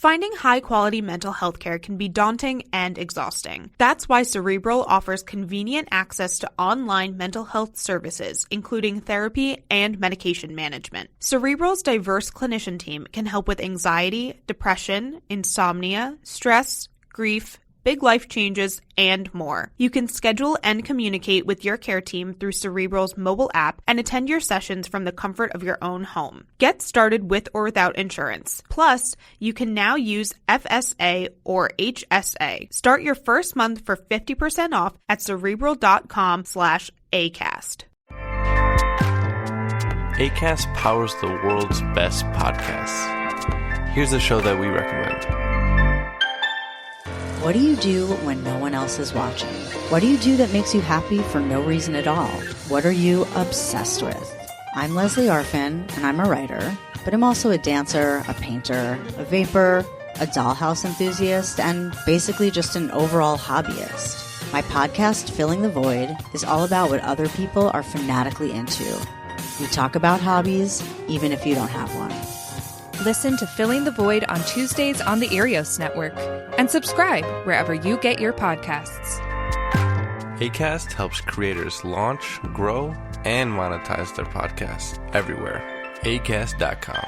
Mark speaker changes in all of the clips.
Speaker 1: Finding high-quality mental health care can be daunting and exhausting. That's why Cerebral offers convenient access to online mental health services, including therapy and medication management. Cerebral's diverse clinician team can help with anxiety, depression, insomnia, stress, grief, big life changes, and more. You can schedule and communicate with your care team through Cerebral's mobile app and attend your sessions from the comfort of your own home. Get started with or without insurance. Plus, you can now use FSA or HSA. Start your first month for 50% off at Cerebral.com/ACAST.
Speaker 2: ACAST powers the world's best podcasts. Here's a show that we recommend.
Speaker 3: What do you do when no one else is watching? What do you do that makes you happy for no reason at all? What are you obsessed with? I'm Leslie Arfin, and I'm a writer, but I'm also a dancer, a painter, a vapor, a dollhouse enthusiast, and basically just an overall hobbyist. My podcast, Filling the Void, is all about what other people are fanatically into. We talk about hobbies, even if you don't have one.
Speaker 4: Listen to Filling the Void on Tuesdays on the Arios Network and subscribe wherever you get your podcasts.
Speaker 2: ACAST helps creators launch, grow, and monetize their podcasts everywhere. Acast.com.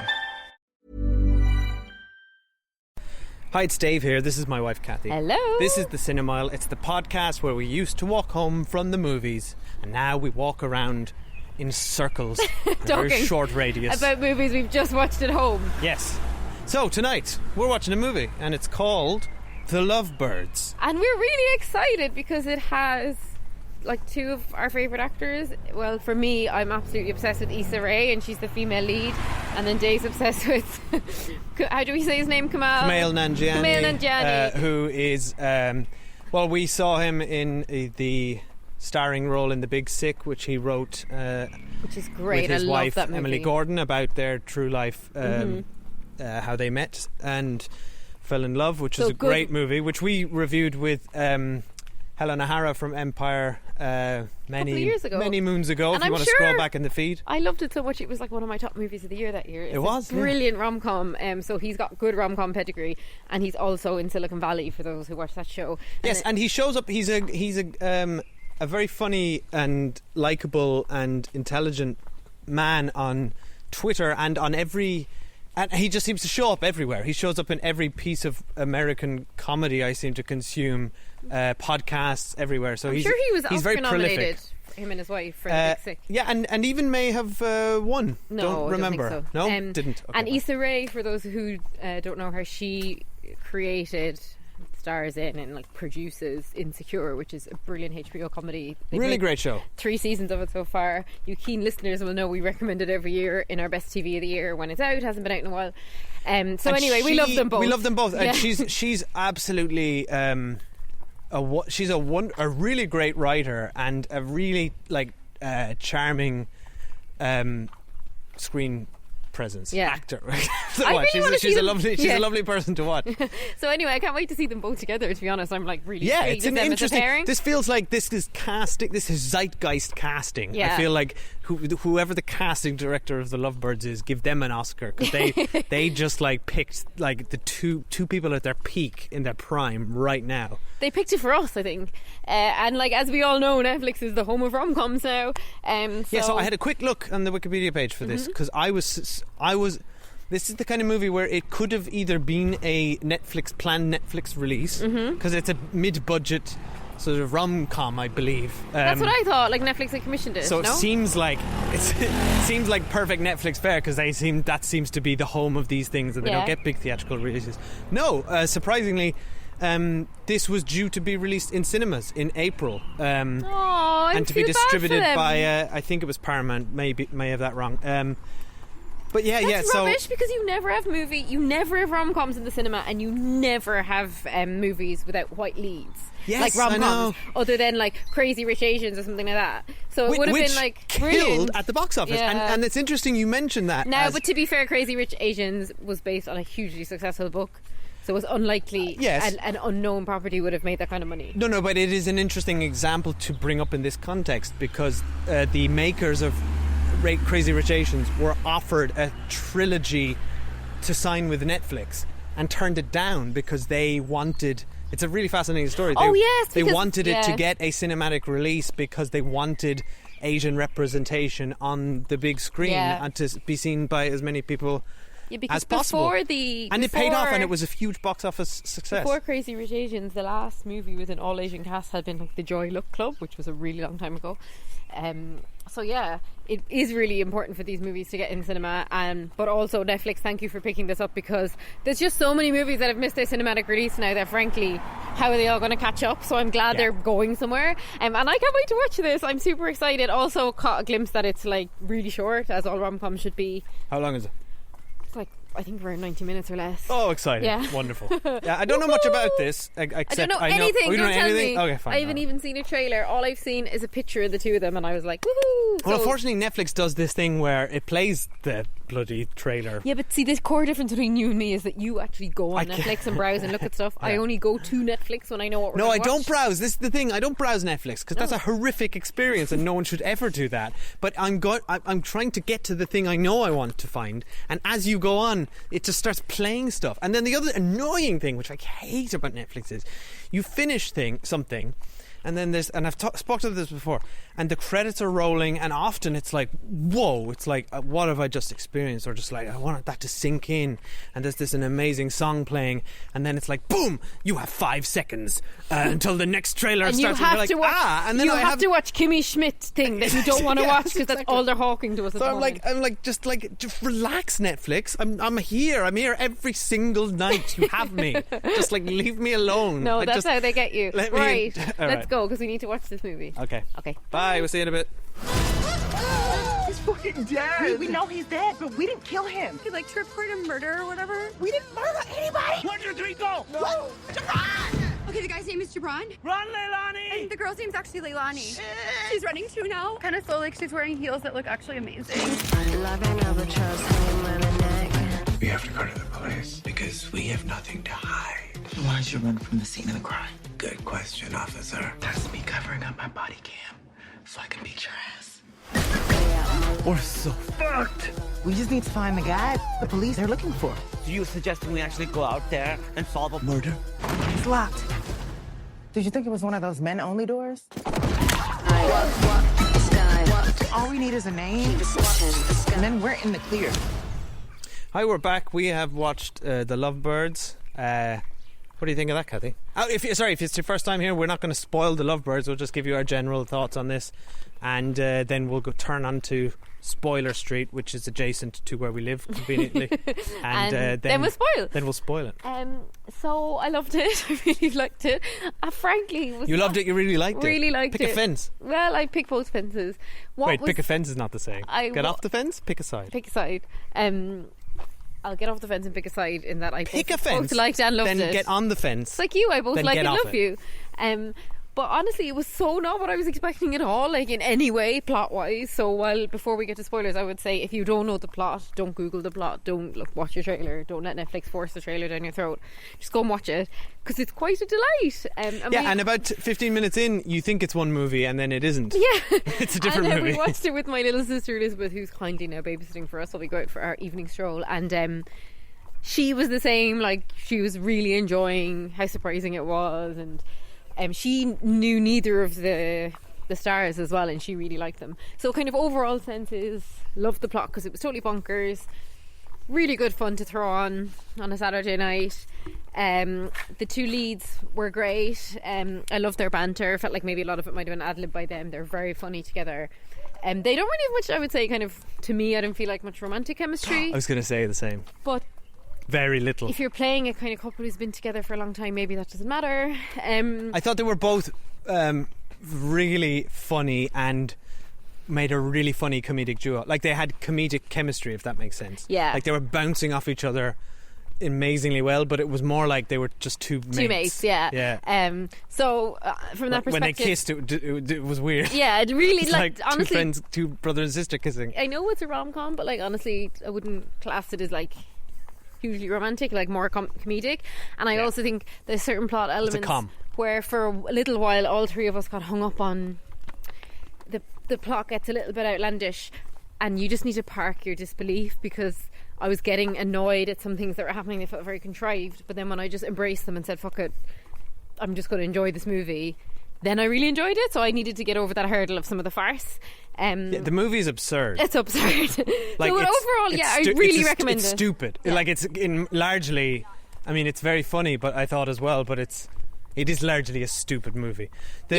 Speaker 5: Hi, it's Dave here. This is my wife, Cathy.
Speaker 4: Hello.
Speaker 5: This is The Cinemile. It's the podcast where we used to walk home from the movies, and now we walk around in circles in a very short radius.
Speaker 6: About movies we've just watched at home.
Speaker 5: Yes. So tonight we're watching a movie and it's called The Lovebirds.
Speaker 6: And we're really excited because it has like two of our favourite actors. Well, for me, I'm absolutely obsessed with Issa Rae and she's the female lead. And then Dave's obsessed with how do we say his name?
Speaker 5: Kumail
Speaker 6: Nanjiani.
Speaker 5: Who is well, we saw him in the starring role in The Big Sick, which he wrote
Speaker 6: which is great.
Speaker 5: with his
Speaker 6: I
Speaker 5: wife
Speaker 6: love that movie.
Speaker 5: Emily Gordon, about their true life, how they met and fell in love, which is a great movie, which we reviewed with Helen O'Hara from Empire many
Speaker 6: years ago.
Speaker 5: many moons ago.
Speaker 6: And
Speaker 5: if you want to scroll back in the feed,
Speaker 6: I loved it so much. It was like one of my top movies of the year that year. It's
Speaker 5: it was
Speaker 6: a brilliant rom-com. So he's got good rom-com pedigree, and he's also in Silicon Valley for those who watch that show.
Speaker 5: Yes, and he shows up. He's a very funny and likeable and intelligent man on Twitter and on every... And he just seems to show up everywhere. He shows up in every piece of American comedy I seem to consume, podcasts, everywhere. So
Speaker 6: I'm sure he was
Speaker 5: he's
Speaker 6: Oscar
Speaker 5: very
Speaker 6: nominated,
Speaker 5: prolific.
Speaker 6: him and his wife, for The Big Sick.
Speaker 5: Yeah, and even may have won.
Speaker 6: No,
Speaker 5: don't remember.
Speaker 6: I don't think so.
Speaker 5: No, didn't. Okay,
Speaker 6: and Issa Rae, for those who don't know her, she created, stars in and like produces Insecure, which is a brilliant HBO comedy. They've
Speaker 5: really
Speaker 6: made
Speaker 5: great show.
Speaker 6: 3 seasons of it so far. You keen listeners will know we recommend it every year in our best TV of the year when it's out. It hasn't been out in a while. So
Speaker 5: And
Speaker 6: anyway, we love them both.
Speaker 5: We love them both.
Speaker 6: Yeah.
Speaker 5: And she's absolutely she's a really great writer and a really charming screen presence, actor. She's a lovely person to watch.
Speaker 6: So anyway, I can't wait to see them both together. To be honest, I'm like really intrigued.
Speaker 5: It's an interesting. This feels like this is casting. This is zeitgeist casting.
Speaker 6: Yeah.
Speaker 5: I feel like whoever the casting director of The Lovebirds is, give them an Oscar, because they just picked the two people at their peak in their prime right now.
Speaker 6: They picked it for us, I think. And as we all know, Netflix is the home of rom-coms now.
Speaker 5: So I had a quick look on the Wikipedia page for this, because I was. This is the kind of movie where it could have either been a planned Netflix release, because it's a mid-budget sort of rom-com, I believe.
Speaker 6: That's what I thought. Netflix had commissioned it.
Speaker 5: So
Speaker 6: no?
Speaker 5: it seems like perfect Netflix fare, because that seems to be the home of these things, and they don't get big theatrical releases. No, surprisingly, this was due to be released in cinemas in April, and to be distributed by I think it was Paramount. May have that wrong. But
Speaker 6: That's rubbish, because you never have rom-coms in the cinema, and you never have movies without white leads.
Speaker 5: Yes,
Speaker 6: like rom-coms,
Speaker 5: I know.
Speaker 6: other than Crazy Rich Asians or something like that. So it would have been
Speaker 5: killed
Speaker 6: brilliant
Speaker 5: at the box office.
Speaker 6: Yeah.
Speaker 5: And it's interesting you mentioned that.
Speaker 6: Now, but to be fair, Crazy Rich Asians was based on a hugely successful book. So it was unlikely an unknown property would have made that kind of money.
Speaker 5: No, but it is an interesting example to bring up in this context, because the makers of Crazy Rich Asians were offered a trilogy to sign with Netflix, and turned it down because they wanted... It's a really fascinating story. They wanted it to get a cinematic release because they wanted Asian representation on the big screen and to be seen by as many people as possible. And it paid off, and it was a huge box office success.
Speaker 6: Before Crazy Rich Asians, the last movie with an all-Asian cast had been like The Joy Luck Club, which was a really long time ago. So yeah, it is really important for these movies to get in cinema, but also Netflix, thank you for picking this up, because there's just so many movies that have missed their cinematic release now that frankly, how are they all going to catch up? So I'm glad they're going somewhere, and I can't wait to watch this. I'm super excited. Also caught a glimpse that it's like really short, as all rom-coms should be.
Speaker 5: How long is it?
Speaker 6: It's like, I think around 90 minutes or less.
Speaker 5: Oh, exciting. Yeah. Wonderful. Yeah, I don't know much about this. Except
Speaker 6: I don't know anything. Don't tell me.
Speaker 5: Okay, fine.
Speaker 6: I haven't even seen a trailer. All I've seen is a picture of the two of them, and I was like, woohoo!
Speaker 5: Well, unfortunately, Netflix does this thing where it plays the bloody trailer.
Speaker 6: Yeah, but see, the core difference between you and me is that you actually go on Netflix and browse and look at stuff. Yeah. I only go to Netflix when I know what we're going to watch.
Speaker 5: No, I don't browse. This is the thing. I don't browse Netflix because that's a horrific experience, and no one should ever do that. But I'm trying to get to the thing I know I want to find, and as you go on, it just starts playing stuff. And then the other annoying thing, which I hate about Netflix, is you finish something, and then there's, and I've spoken to this before, and the credits are rolling, and often it's like, whoa, it's like, what have I just experienced? Or just like, I want that to sink in, and there's an amazing song playing, and then it's like, boom, you have 5 seconds until the next trailer starts.
Speaker 6: You have to watch,
Speaker 5: and then
Speaker 6: you have to watch Kimmy Schmidt thing that you don't want to watch because that's all they're hawking to us.
Speaker 5: So just relax, Netflix. I'm here every single night. You have me. Just like leave me alone.
Speaker 6: No, that's how they get you. Let's
Speaker 5: go
Speaker 6: go because we need to watch this movie.
Speaker 5: Okay.
Speaker 6: Bye.
Speaker 5: We'll see you in a bit.
Speaker 7: He's fucking dead. We know he's dead, but we didn't kill him.
Speaker 8: He'd like to report a murder or whatever.
Speaker 7: We didn't murder anybody. 1, 2, 3, go. No. What? Jabron!
Speaker 8: Okay, the guy's name is Jabron.
Speaker 7: Run, Leilani.
Speaker 8: And the girl's name's actually Leilani. She's running too now. Kind of slowly, like she's wearing heels that look actually amazing.
Speaker 9: We have to go to the police because we have nothing to hide. Why did you run from the scene of the crime? Good question, officer. That's me covering up my body cam so I can beat your ass.
Speaker 5: We're so fucked.
Speaker 7: We just need to find the guy the police are looking for.
Speaker 10: So you're suggesting we actually go out there and solve a murder?
Speaker 7: It's locked. Did you think it was one of those men-only doors? All we need is a name, and then we're in the clear.
Speaker 5: Hi, we're back. We have watched The Lovebirds. What do you think of that, Cathy? If it's your first time here, we're not going to spoil The Lovebirds. We'll just give you our general thoughts on this, and then we'll turn on to Spoiler Street, which is adjacent to where we live conveniently, and then we'll spoil it.
Speaker 6: So I loved it. I really liked it. Frankly,
Speaker 5: you loved it. You really liked it.
Speaker 6: Really liked it.
Speaker 5: Pick a fence.
Speaker 6: Well, I pick both fences.
Speaker 5: Pick a fence is not the saying. Get off the fence. Pick a side.
Speaker 6: Pick a side. I'll get off the fence and pick a side in that I
Speaker 5: both
Speaker 6: liked and loved it.
Speaker 5: Then get on the fence.
Speaker 6: It's like you, I both like and love you. But honestly, it was so not what I was expecting at all, like in any way, plot-wise. So before we get to spoilers, I would say if you don't know the plot, don't Google the plot, don't watch your trailer, don't let Netflix force the trailer down your throat. Just go and watch it, because it's quite a delight.
Speaker 5: And about 15 minutes in, you think it's one movie, and then it isn't.
Speaker 6: Yeah.
Speaker 5: It's a different movie.
Speaker 6: We watched it with my little sister Elizabeth, who's kindly now babysitting for us while we go out for our evening stroll, and she was the same. Like, she was really enjoying how surprising it was, and she knew neither of the stars as well, and she really liked them. So kind of overall sense is loved the plot because it was totally bonkers, really good fun to throw on a Saturday night. The two leads were great. I loved their banter. Felt like maybe a lot of it might have been ad-lib by them. They're very funny together. They don't really have much, I would say, kind of, to me, I don't feel like much romantic chemistry.
Speaker 5: I was going to say the same.
Speaker 6: But
Speaker 5: very little.
Speaker 6: If you're playing a kind of couple who's been together for a long time, maybe that doesn't matter.
Speaker 5: I thought they were both really funny and made a really funny comedic duo. Like, they had comedic chemistry, if that makes sense.
Speaker 6: Yeah.
Speaker 5: Like, they were bouncing off each other amazingly well, but it was more like they were just two mates.
Speaker 6: Yeah. So from that perspective,
Speaker 5: when they kissed, it was weird.
Speaker 6: Yeah, it really
Speaker 5: it's like
Speaker 6: honestly,
Speaker 5: two brother and sister kissing.
Speaker 6: I know it's a rom-com, but like honestly, I wouldn't class it as like hugely romantic, like more comedic. And I also think there's certain plot elements where for a little while all three of us got hung up on the plot gets a little bit outlandish, and you just need to park your disbelief, because I was getting annoyed at some things that were happening. They felt very contrived. But then when I just embraced them and said, fuck it, I'm just going to enjoy this movie, then I really enjoyed it. So I needed to get over that hurdle of some of the farce.
Speaker 5: The movie is absurd.
Speaker 6: It's absurd.
Speaker 5: Like,
Speaker 6: so overall, I really recommend it.
Speaker 5: It's stupid. Yeah. Like, it's largely, I mean, it's very funny, but I thought as well, but it is largely a stupid movie. Do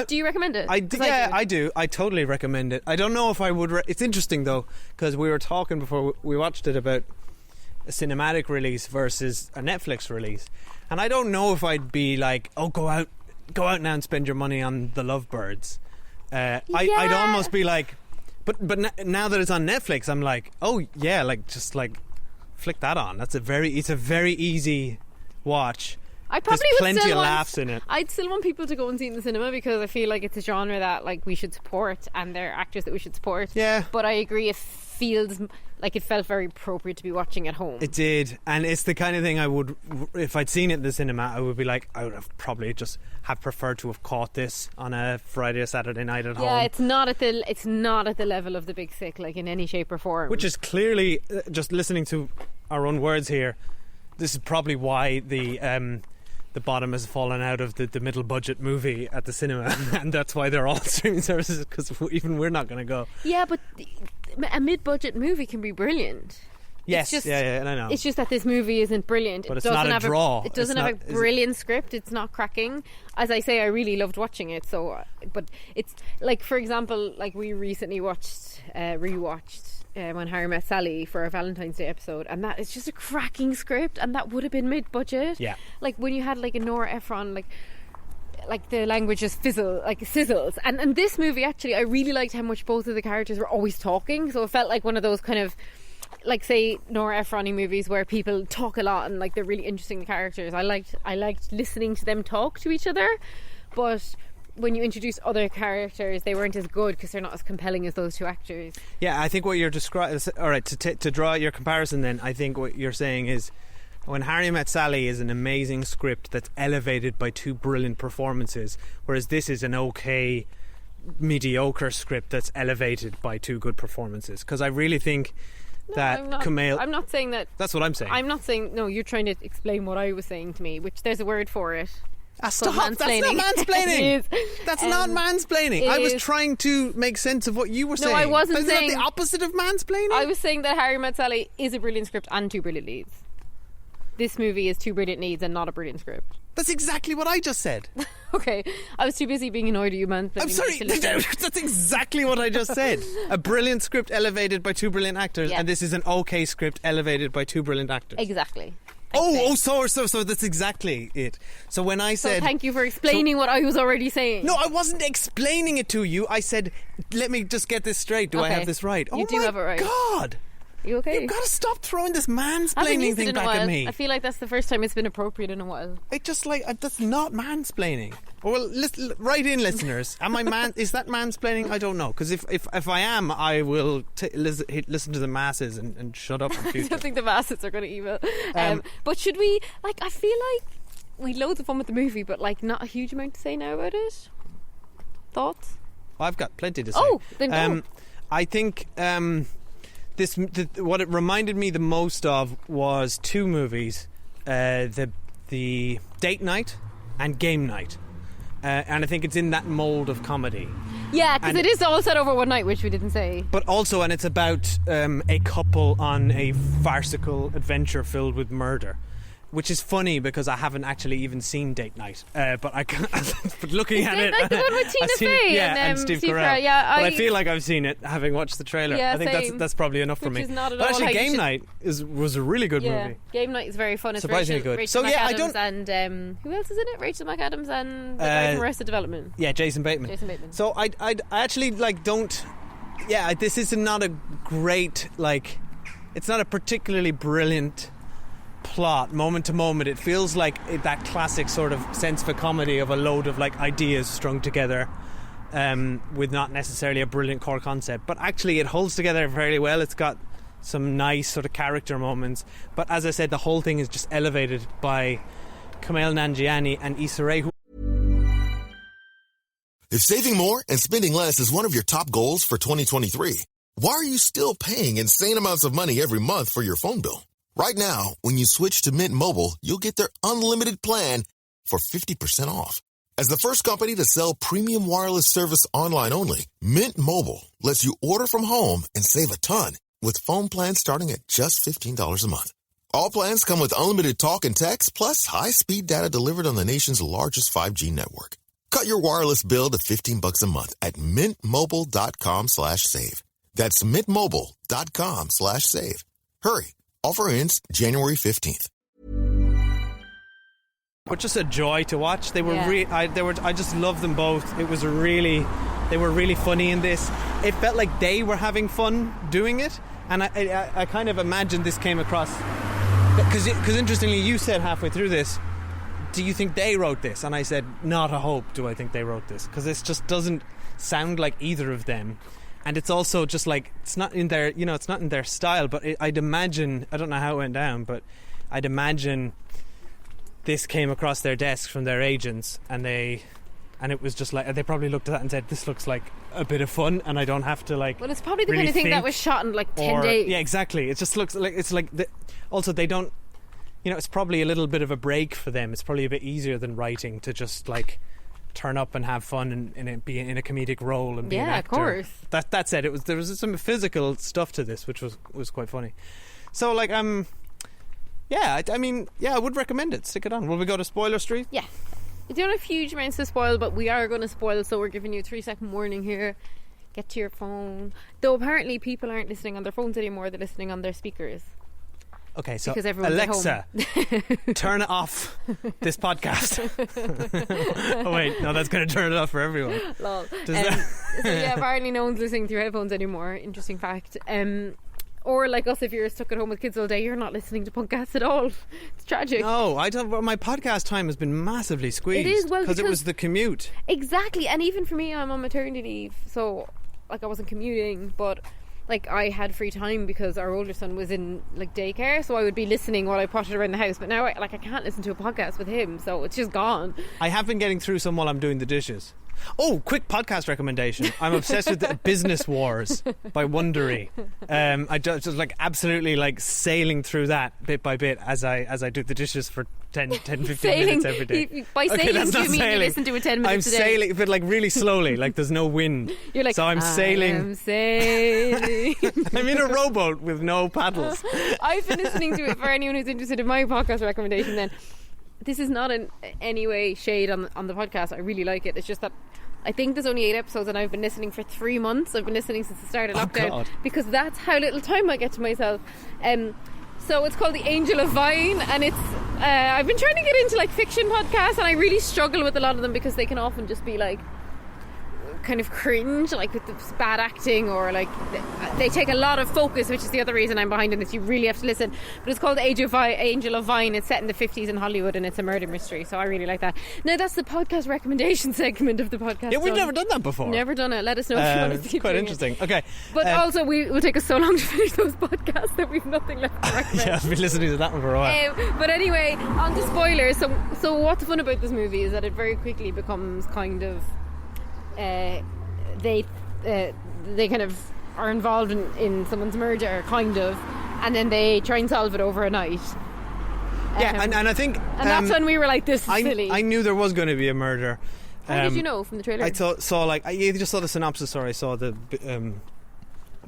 Speaker 6: you recommend it?
Speaker 5: I do. I totally recommend it. I don't know if I would. It's interesting though, because we were talking before we watched it about a cinematic release versus a Netflix release, and I don't know if I'd be like, oh, go out now and spend your money on the Lovebirds. I'd almost be like, but now that it's on Netflix, I'm like, oh yeah, like just like flick that on. It's a very easy watch. There's plenty of laughs in it.
Speaker 6: I'd still want people to go and see it in the cinema because I feel like it's a genre that like we should support and they're actors that we should support.
Speaker 5: Yeah.
Speaker 6: But I agree, it feels like it felt very appropriate to be watching at home.
Speaker 5: It did, and it's the kind of thing I would, if I'd seen it in the cinema, I would be like, I would have probably just have preferred to have caught this on a Friday or Saturday night at home.
Speaker 6: Yeah, it's not at the level of The Big Sick, like in any shape or form.
Speaker 5: Which is clearly, just listening to our own words here, this is probably why the bottom has fallen out of the middle budget movie at the cinema, and that's why they're all streaming services, because even we're not going to go.
Speaker 6: Yeah, but a mid-budget movie can be brilliant.
Speaker 5: Yes, I know.
Speaker 6: It's just that this movie isn't brilliant.
Speaker 5: But it's not a draw.
Speaker 6: It doesn't have a brilliant script. It's not cracking. As I say, I really loved watching it. So, but it's like, for example, like we recently rewatched When Harry Met Sally for our Valentine's Day episode, and that is just a cracking script, and that would have been mid-budget.
Speaker 5: Yeah.
Speaker 6: Like when you had like a Nora Ephron, like the language just sizzles, and this movie actually, I really liked how much both of the characters were always talking. So it felt like one of those kind of, like, say, Nora Ephron movies where people talk a lot and like they're really interesting characters. I liked listening to them talk to each other, but when you introduce other characters, they weren't as good because they're not as compelling as those two actors.
Speaker 5: Yeah, I think what you're describing, alright, to draw your comparison then, I think what you're saying is When Harry Met Sally is an amazing script that's elevated by two brilliant performances, whereas this is an okay, mediocre script that's elevated by two good performances. Because I really think Kumail...
Speaker 6: I'm not saying that...
Speaker 5: That's what I'm saying.
Speaker 6: I'm not saying... No, you're trying to explain what I was saying to me, which there's a word for it.
Speaker 5: Stop! That's not mansplaining. That's not mansplaining. I was trying to make sense of what you were saying.
Speaker 6: No, I wasn't
Speaker 5: saying... Isn't that the opposite of mansplaining?
Speaker 6: I was saying that Harry Met Sally is a brilliant script and two brilliant leads. This movie is two brilliant leads and not a brilliant script.
Speaker 5: That's exactly what I just said.
Speaker 6: Okay, I was too busy being annoyed at you, man.
Speaker 5: I'm sorry, that's exactly what I just said. A brilliant script elevated by two brilliant actors, and this is an okay script elevated by two brilliant actors.
Speaker 6: Exactly.
Speaker 5: So that's exactly it. So when I said...
Speaker 6: So thank you for explaining what I was already saying.
Speaker 5: No, I wasn't explaining it to you. I said, let me just get this straight. Do I have this right?
Speaker 6: You do have it right.
Speaker 5: God!
Speaker 6: You okay?
Speaker 5: You've got to stop throwing this mansplaining thing back at me.
Speaker 6: I feel like that's the first time it's been appropriate in a while.
Speaker 5: It just that's not mansplaining. Well, write in, listeners. Am I is that mansplaining? I don't know. Because if I am, I will listen to the masses and shut up.
Speaker 6: I don't think the masses are going to email. But should we? I feel like we had loads of fun with the movie, but not a huge amount to say now about it. Thoughts?
Speaker 5: Well, I've got plenty to say.
Speaker 6: Oh, then go.
Speaker 5: I think. What it reminded me the most of was two movies, the Date Night and Game Night, and I think it's in that mould of comedy.
Speaker 6: Yeah, because it is all set over one night, which we didn't say.
Speaker 5: But also, and it's about a couple on a farcical adventure filled with murder. Which is funny because I haven't actually even seen Date Night, but looking at it,
Speaker 6: the one with Tina Fey
Speaker 5: and Steve Carell.
Speaker 6: Yeah,
Speaker 5: but I feel like I've seen it, having watched the trailer.
Speaker 6: Yeah,
Speaker 5: I think that's probably enough for me.
Speaker 6: Not at
Speaker 5: but
Speaker 6: all
Speaker 5: actually, Game Night was a really good movie.
Speaker 6: Game Night is very fun. It's
Speaker 5: surprisingly good.
Speaker 6: Rachel McAdams and who else is in it? Rachel McAdams and the guy from Arrested Development.
Speaker 5: Yeah, Jason Bateman. So I actually don't. Yeah, this is not a great it's not a particularly brilliant plot moment to moment. It feels like that classic sort of sense for comedy of a load of ideas strung together with not necessarily a brilliant core concept, but actually it holds together very well. It's got some nice sort of character moments, but as I said, the whole thing is just elevated by Kumail Nanjiani and Issa Rae.
Speaker 11: If saving more and spending less is one of your top goals for 2023, Why are you still paying insane amounts of money every month for your phone bill? Right now, when you switch to Mint Mobile, you'll get their unlimited plan for 50% off. As the first company to sell premium wireless service online only, Mint Mobile lets you order from home and save a ton with phone plans starting at just $15 a month. All plans come with unlimited talk and text, plus high-speed data delivered on the nation's largest 5G network. Cut your wireless bill to $15 a month at mintmobile.com/save. That's mintmobile.com/save. Hurry. Offer ends January 15th.
Speaker 5: But just a joy to watch. They were I just love them both. They were really funny in this. It felt like they were having fun doing it, and I kind of imagined this came across because interestingly you said halfway through this, do you think they wrote this? And I said, not a hope do I think they wrote this, because this just doesn't sound like either of them. And it's also just like, it's not in their, it's not in their style, but I'd imagine, I don't know how it went down, but I'd imagine this came across their desk from their agents, and it was just like, they probably looked at that and said, this looks like a bit of fun, and I don't have to like.
Speaker 6: Well, it's probably the
Speaker 5: really
Speaker 6: kind of thing that was shot in like 10 days.
Speaker 5: Yeah, exactly. It just looks like, it's like, also they don't, it's probably a little bit of a break for them. It's probably a bit easier than writing to just like turn up and have fun and be in a comedic role and be an actor.
Speaker 6: Yeah, of course.
Speaker 5: That said, there was some physical stuff to this which was quite funny. So like I would recommend it. Stick it on. Will we go to spoiler street?
Speaker 6: Yeah. We don't have huge amounts to spoil, but we are going to spoil, so we're giving you a 3-second warning here. Get to your phone. Though apparently people aren't listening on their phones anymore, they're listening on their speakers.
Speaker 5: Okay, so
Speaker 6: Alexa,
Speaker 5: turn off this podcast. Oh wait, no, that's going to turn it off for everyone.
Speaker 6: Lol. So yeah, apparently no one's listening through headphones anymore. Interesting fact. Or like us, if you're stuck at home with kids all day, you're not listening to podcasts at all. It's tragic.
Speaker 5: No, I don't. My podcast time has been massively squeezed.
Speaker 6: It is,
Speaker 5: because it was the commute.
Speaker 6: Exactly, and even for me, I'm on maternity leave, so like I wasn't commuting, but like I had free time because our older son was in like daycare, so I would be listening while I potted around the house. But now I can't listen to a podcast with him, so it's just gone.
Speaker 5: I have been getting through some while I'm doing the dishes. Oh, quick podcast recommendation. I'm obsessed with Business Wars by Wondery. I just like absolutely like sailing through that bit by bit as I do the dishes for 10 15 minutes every day.
Speaker 6: By sailing, do you mean you listen to it 10 minutes a day?
Speaker 5: I'm sailing, but like really slowly, like there's no wind.
Speaker 6: You're like,
Speaker 5: so I'm sailing.
Speaker 6: I'm sailing.
Speaker 5: I'm in a rowboat with no paddles.
Speaker 6: I've been listening to it. For anyone who's interested in my podcast recommendation, then this is not in any way shade on the podcast. I really like it. It's just that I think there's only 8 episodes and I've been listening for 3 months. I've been listening since the start of lockdown because that's how little time I get to myself. So it's called The Angel of Vine, and it's I've been trying to get into like fiction podcasts, and I really struggle with a lot of them because they can often just be like kind of cringe, like with the bad acting, or like they take a lot of focus, which is the other reason I'm behind in this. You really have to listen. But it's called Angel of Vine. It's set in the 50s in Hollywood, and it's a murder mystery, so I really like that. Now that's the podcast recommendation segment of the podcast.
Speaker 5: Yeah, we've never done that before.
Speaker 6: Never done it. Let us know if you want us to keep
Speaker 5: quite
Speaker 6: doing
Speaker 5: interesting.
Speaker 6: it.
Speaker 5: Okay,
Speaker 6: but also we will take us so long to finish those podcasts that we've nothing left to recommend.
Speaker 5: Yeah, I've been listening to that one for a while.
Speaker 6: But anyway, on to spoilers. So what's fun about this movie is that it very quickly becomes kind of they kind of are involved in someone's murder, kind of, and then they try and solve it over a night.
Speaker 5: Yeah, and I think
Speaker 6: and that's when we were like, this is silly.
Speaker 5: I knew there was going to be a murder.
Speaker 6: How did you know from the trailer?
Speaker 5: I saw like I just saw the synopsis, or I saw the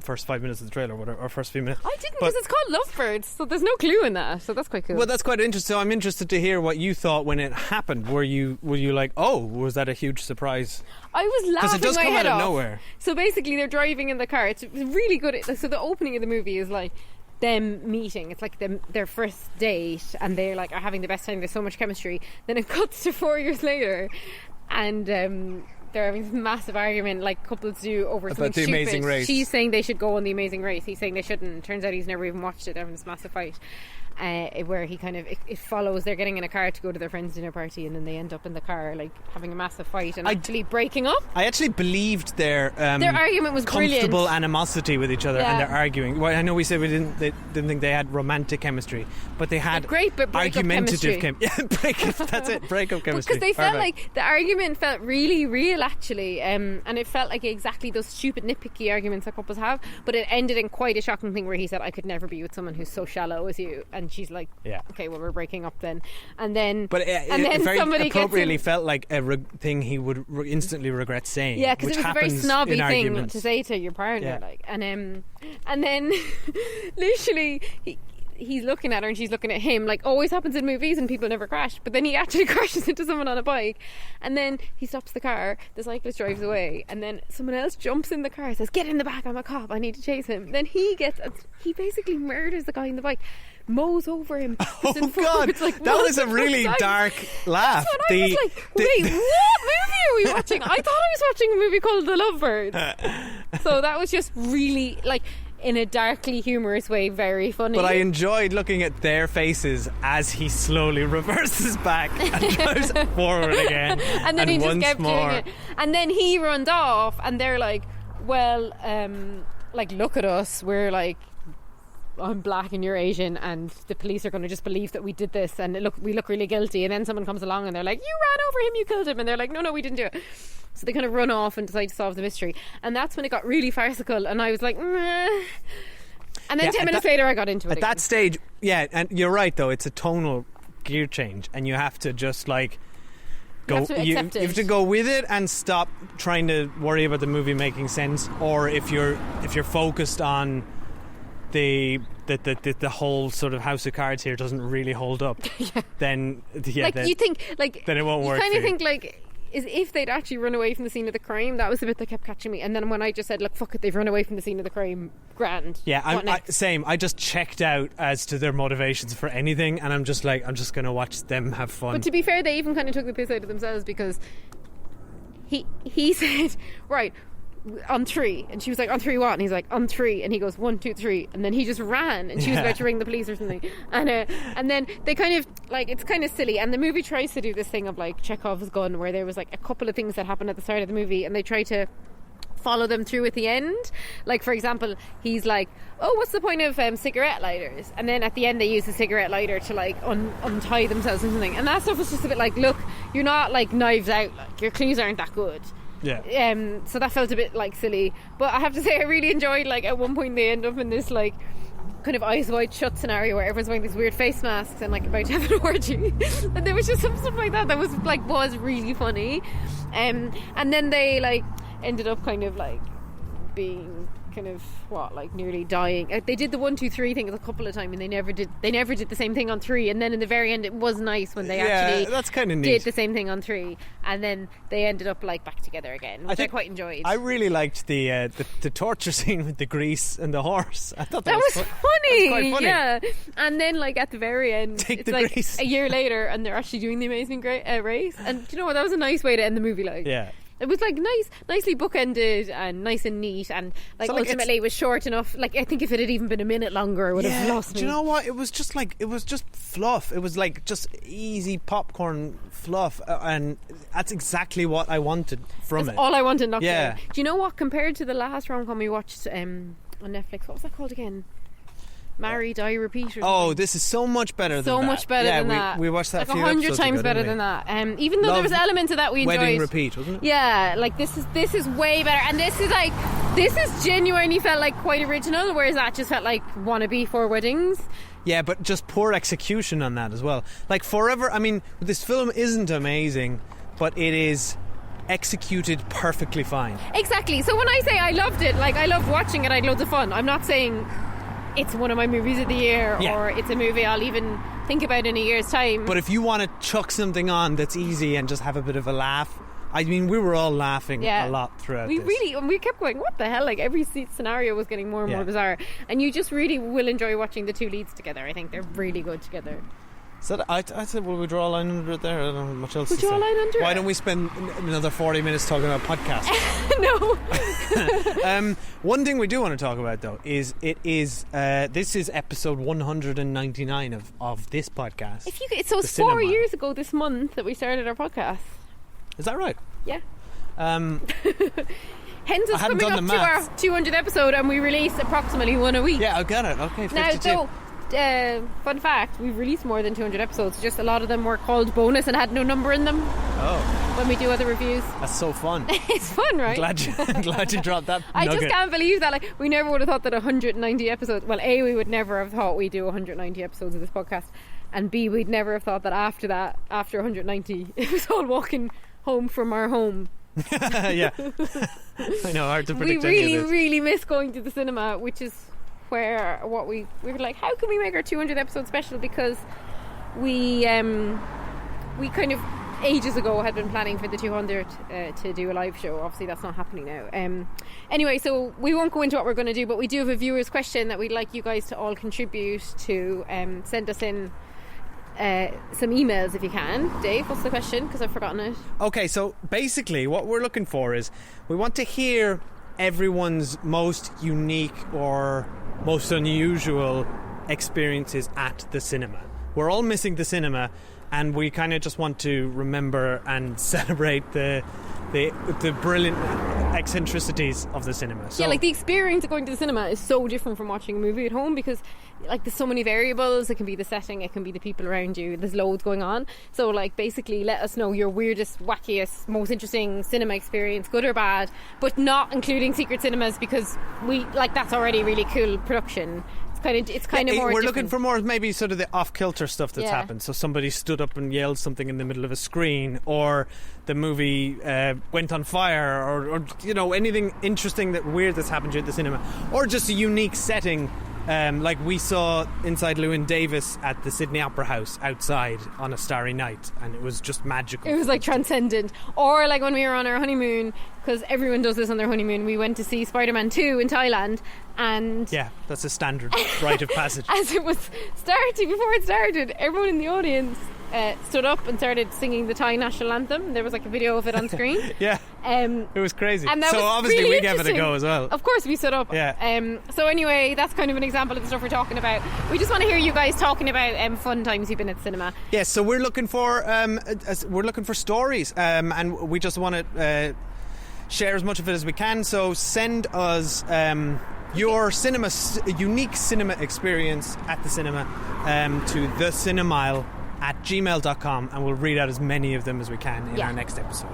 Speaker 5: first 5 minutes of the trailer, or first few minutes.
Speaker 6: I didn't, because it's called Lovebirds, so there's no clue in that, so that's quite cool.
Speaker 5: Well, that's quite interesting. So I'm interested to hear what you thought when it happened. Were you like, oh, was that a huge surprise?
Speaker 6: I was laughing my head off.
Speaker 5: Because it does come out of nowhere.
Speaker 6: So basically they're driving in the car. It's really good. So the opening of the movie is like them meeting. It's like their first date, and they're like are having the best time. There's so much chemistry. Then it cuts to 4 years later, and they're having this massive argument like couples do over something
Speaker 5: about the
Speaker 6: stupid.
Speaker 5: Amazing Race.
Speaker 6: She's saying they should go on The Amazing Race. He's saying they shouldn't. Turns out he's never even watched it. They're having this massive fight. where he kind of it follows. They're getting in a car to go to their friend's dinner party, and then they end up in the car like having a massive fight and actually breaking up.
Speaker 5: I actually believed their
Speaker 6: argument was
Speaker 5: comfortable
Speaker 6: brilliant.
Speaker 5: Animosity with each other, and they're arguing. Well, I know we said we didn't think they had romantic chemistry, but they had
Speaker 6: great but
Speaker 5: argumentative chemistry. That's it, breakup chemistry.
Speaker 6: Because they felt like the argument felt really real, actually, and it felt like exactly those stupid nitpicky arguments that couples have, but it ended in quite a shocking thing where he said, I could never be with someone who's so shallow as you, and she's like, okay, well, we're breaking up then. And then
Speaker 5: it very somebody appropriately felt like a thing he would instantly regret saying.
Speaker 6: Yeah, because it was a very snobby thing
Speaker 5: arguments.
Speaker 6: To say to your partner, like, and then literally he's looking at her and she's looking at him, like always happens in movies and people never crash, but then he actually crashes into someone on a bike, and then he stops the car, the cyclist drives away, and then someone else jumps in the car and says, get in the back, I'm a cop, I need to chase him. Then he basically murders the guy in the bike, mows over him.
Speaker 5: Oh God, like, that was a really dark laugh.
Speaker 6: I was like, wait, what movie are we watching? I thought I was watching a movie called The Lovebirds. So that was just really, like, in a darkly humorous way, very funny.
Speaker 5: But I enjoyed looking at their faces as he slowly reverses back and drives forward again.
Speaker 6: And then he just kept doing it. And then he runs off and they're like, well, like, look at us, we're like, I'm black and you're Asian, and the police are going to just believe that we did this, and we look really guilty. And then someone comes along and they're like, you ran over him, you killed him, and they're like, no, we didn't do it. So they kind of run off and decide to solve the mystery, and that's when it got really farcical, and I was like, meh. And then 10 minutes later I got into it
Speaker 5: at
Speaker 6: again.
Speaker 5: that stage. Yeah, and you're right though, it's a tonal gear change, and you have to just like go, you have to go with it and stop trying to worry about the movie making sense, or if you're focused on the whole sort of house of cards here doesn't really hold up, then
Speaker 6: you think, like,
Speaker 5: then it won't work.
Speaker 6: You kind of think, like, is if they'd actually run away from the scene of the crime, that was the bit that kept catching me. And then when I just said, look, fuck it, they've run away from the scene of the crime, grand.
Speaker 5: Yeah, same. I just checked out as to their motivations for anything, and I'm just like, I'm just going to watch them have fun.
Speaker 6: But to be fair, they even kind of took the piss out of themselves, because he said, right, on 3, and she was like, on 3 what? And he's like, on 3, and he goes 1, 2, 3, and then he just ran, and she was about to ring the police or something, and then they kind of, like, it's kind of silly, and the movie tries to do this thing of like Chekhov's gun, where there was like a couple of things that happened at the start of the movie, and they try to follow them through at the end. Like, for example, he's like, oh, what's the point of cigarette lighters? And then at the end they use the cigarette lighter to like untie themselves or something, and that stuff was just a bit like, look, you're not like Knives Out, like your clues aren't that good.
Speaker 5: Yeah.
Speaker 6: So that felt a bit like silly, but I have to say I really enjoyed, like, at one point they end up in this like kind of eyes wide shut scenario where everyone's wearing these weird face masks and like about to have an orgy, and there was just some stuff like that was really funny, and then they like ended up kind of like being kind of nearly dying. They did the 1, 2, 3 thing a couple of times, and they never did the same thing on 3. And then in the very end, it was nice when they actually
Speaker 5: that's kind of neat.
Speaker 6: Did the same thing on 3, and then they ended up like back together again, which I quite enjoyed.
Speaker 5: I really liked the torture scene with the grease and the horse. I thought that
Speaker 6: was funny.
Speaker 5: That was quite funny.
Speaker 6: Yeah, and then like at the very end,
Speaker 5: Take
Speaker 6: it's like
Speaker 5: grease.
Speaker 6: a year later, and they're actually doing the Amazing race. And do you know what? That was a nice way to end the movie. Like,
Speaker 5: yeah.
Speaker 6: It was like nicely bookended and nice and neat, and like so ultimately it was short enough. Like, I think if it had even been a minute longer, it would have lost me.
Speaker 5: Do you know what? It was just fluff. It was like just easy popcorn fluff, and that's exactly what I wanted from it.
Speaker 6: All I wanted. Not
Speaker 5: yeah.
Speaker 6: Do you know what? Compared to the last rom-com we watched on Netflix, what was that called again? Marry, Die, Repeat. Or something.
Speaker 5: Oh, this is so much better than that.
Speaker 6: So much better than that.
Speaker 5: We watched that
Speaker 6: like 100 times better than that. Even though there was elements of that we enjoyed.
Speaker 5: Wedding Repeat, wasn't it?
Speaker 6: Yeah, like this is way better, and this is genuinely felt like quite original, whereas that just felt like wannabe for weddings.
Speaker 5: Yeah, but just poor execution on that as well. Like Forever, I mean, this film isn't amazing, but it is executed perfectly fine.
Speaker 6: Exactly. So when I say I loved it, like I loved watching it, I had loads of fun. I'm not saying it's one of my movies of the year, or it's a movie I'll even think about in a year's time.
Speaker 5: But if you want to chuck something on that's easy and just have a bit of a laugh, I mean, we were all laughing a lot throughout this.
Speaker 6: We kept going, what the hell? Like, every scenario was getting more and more bizarre. And you just really will enjoy watching the two leads together. I think they're really good together.
Speaker 5: So I said, will we draw a line under it there? I don't know much else
Speaker 6: We'll
Speaker 5: to
Speaker 6: draw
Speaker 5: say.
Speaker 6: a line under
Speaker 5: Why
Speaker 6: it?
Speaker 5: don't we spend another 40 minutes talking about podcasts?
Speaker 6: No.
Speaker 5: One thing we do want to talk about, though, is this is episode 199 of this podcast.
Speaker 6: So it's 4 years ago this month that we started our podcast.
Speaker 5: Is that right?
Speaker 6: Yeah. Hence us
Speaker 5: hadn't
Speaker 6: coming
Speaker 5: done
Speaker 6: up
Speaker 5: the
Speaker 6: to our
Speaker 5: maths.
Speaker 6: 200th episode, and we release approximately one a week.
Speaker 5: Yeah, I got it. Okay, 52.
Speaker 6: Now, so, fun fact, we've released more than 200 episodes, just a lot of them were called bonus and had no number in them.
Speaker 5: Oh.
Speaker 6: When we do other reviews.
Speaker 5: That's so fun.
Speaker 6: It's fun, right?
Speaker 5: Glad you dropped that
Speaker 6: I
Speaker 5: nugget.
Speaker 6: just can't believe that. Like, we never would have thought that 190 episodes, well, A, we would never have thought we'd do 190 episodes of this podcast, and B, we'd never have thought that, after 190, it was all walking home from our home.
Speaker 5: Yeah. I know, hard to predict.
Speaker 6: We really miss going to the cinema, which is where we were like, how can we make our 200th episode special? Because we kind of ages ago had been planning for the 200th to do a live show. Obviously that's not happening now. Anyway, so we won't go into what we're going to do, but we do have a viewer's question that we'd like you guys to all contribute to. Send us in some emails if you can. Dave, what's the question? Because I've forgotten it.
Speaker 5: Okay, so basically what we're looking for is we want to hear everyone's most unique or most unusual experiences at the cinema. We're all missing the cinema, and we kind of just want to remember and celebrate the brilliant eccentricities of the cinema. So,
Speaker 6: yeah, like the experience of going to the cinema is so different from watching a movie at home, because like there's so many variables. It can be the setting, it can be the people around you, there's loads going on. So like basically let us know your weirdest, wackiest, most interesting cinema experience, good or bad, but not including secret cinemas, because we like that's already really cool production. It's kind of more
Speaker 5: we're
Speaker 6: different.
Speaker 5: looking for more maybe sort of the off-kilter stuff that's
Speaker 6: Yeah.
Speaker 5: happened. So somebody stood up and yelled something in the middle of a screen, or the movie went on fire, or you know, anything interesting, that weird that's happened to you at the cinema, or just a unique setting. Like we saw Inside Llewyn Davis at the Sydney Opera House outside on a starry night, and it was just magical.
Speaker 6: It was like transcendent. Or like when we were on our honeymoon, because everyone does this on their honeymoon, we went to see Spider-Man 2 in Thailand, and
Speaker 5: yeah, that's a standard rite of passage.
Speaker 6: As it was starting, before it started, everyone in the audience stood up and started singing the Thai national anthem. There was like a video of it on screen.
Speaker 5: Yeah, it was crazy.
Speaker 6: And that
Speaker 5: so
Speaker 6: was
Speaker 5: obviously
Speaker 6: really
Speaker 5: we gave it a go as well.
Speaker 6: Of course we stood up.
Speaker 5: Yeah.
Speaker 6: So anyway, that's kind of an example of the stuff we're talking about. We just want to hear you guys talking about fun times you've been at the cinema.
Speaker 5: Yes, so we're looking for stories, and we just want to share as much of it as we can. So send us your unique cinema experience at the cinema to thecinemile@gmail.com, and we'll read out as many of them as we can in our next episode.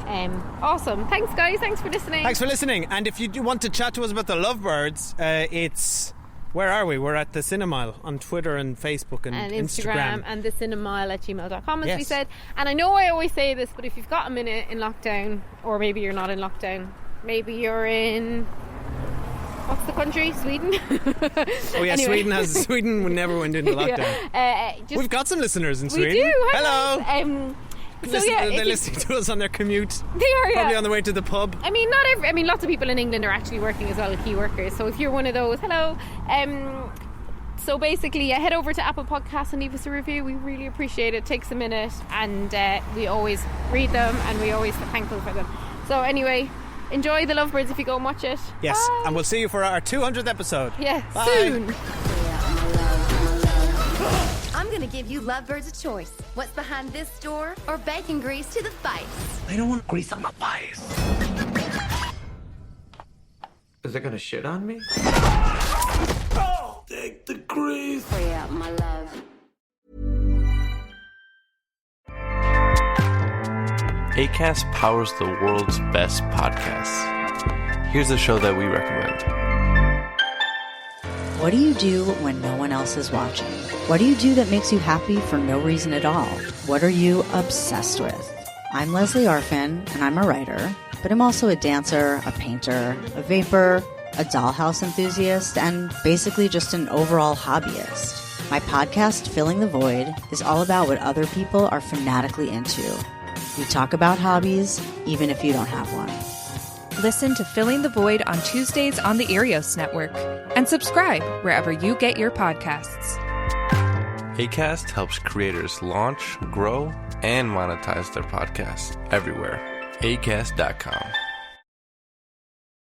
Speaker 6: Awesome. Thanks guys, thanks for listening.
Speaker 5: Thanks for listening. And if you do want to chat to us about the Lovebirds, it's, where are we? We're at the Cinemile on Twitter and Facebook and
Speaker 6: Instagram, and thecinemile@gmail.com, as we
Speaker 5: Yes.
Speaker 6: said. And I know I always say this, but if you've got a minute in lockdown, or maybe you're not in lockdown, maybe you're in, what's the country? Sweden?
Speaker 5: Oh yeah,
Speaker 6: Anyway.
Speaker 5: Sweden never went into lockdown.
Speaker 6: Yeah.
Speaker 5: We've got some listeners in Sweden.
Speaker 6: We do.
Speaker 5: Hello. They're
Speaker 6: If
Speaker 5: listening to us on their commute.
Speaker 6: They are,
Speaker 5: Probably
Speaker 6: yeah.
Speaker 5: on the way to the pub.
Speaker 6: I mean, lots of people in England are actually working as well, key workers. So if you're one of those, hello. So basically, head over to Apple Podcasts and leave us a review. We really appreciate it. It takes a minute, and we always read them, and we always are thankful for them. So anyway, enjoy the Lovebirds if you go and watch it.
Speaker 5: Yes,
Speaker 6: Bye.
Speaker 5: and we'll see you for our 200th episode.
Speaker 6: Yeah,
Speaker 5: Bye.
Speaker 6: soon.
Speaker 12: I'm going to give you Lovebirds a choice. What's behind this door or bacon grease to the face?
Speaker 9: I don't want grease on my face. Is it gonna shit on me? Oh, take the grease.
Speaker 12: Free up, my love.
Speaker 2: Acast powers the world's best podcasts. Here's a show that we recommend.
Speaker 3: What do you do when no one else is watching? What do you do that makes you happy for no reason at all? What are you obsessed with? I'm Leslie Arfin, and I'm a writer, but I'm also a dancer, a painter, a vapor, a dollhouse enthusiast, and basically just an overall hobbyist. My podcast, Filling the Void, is all about what other people are fanatically into. We talk about hobbies, even if you don't have one.
Speaker 4: Listen to Filling the Void on Tuesdays on the Arios Network, and subscribe wherever you get your podcasts.
Speaker 2: Acast helps creators launch, grow, and monetize their podcasts everywhere. Acast.com.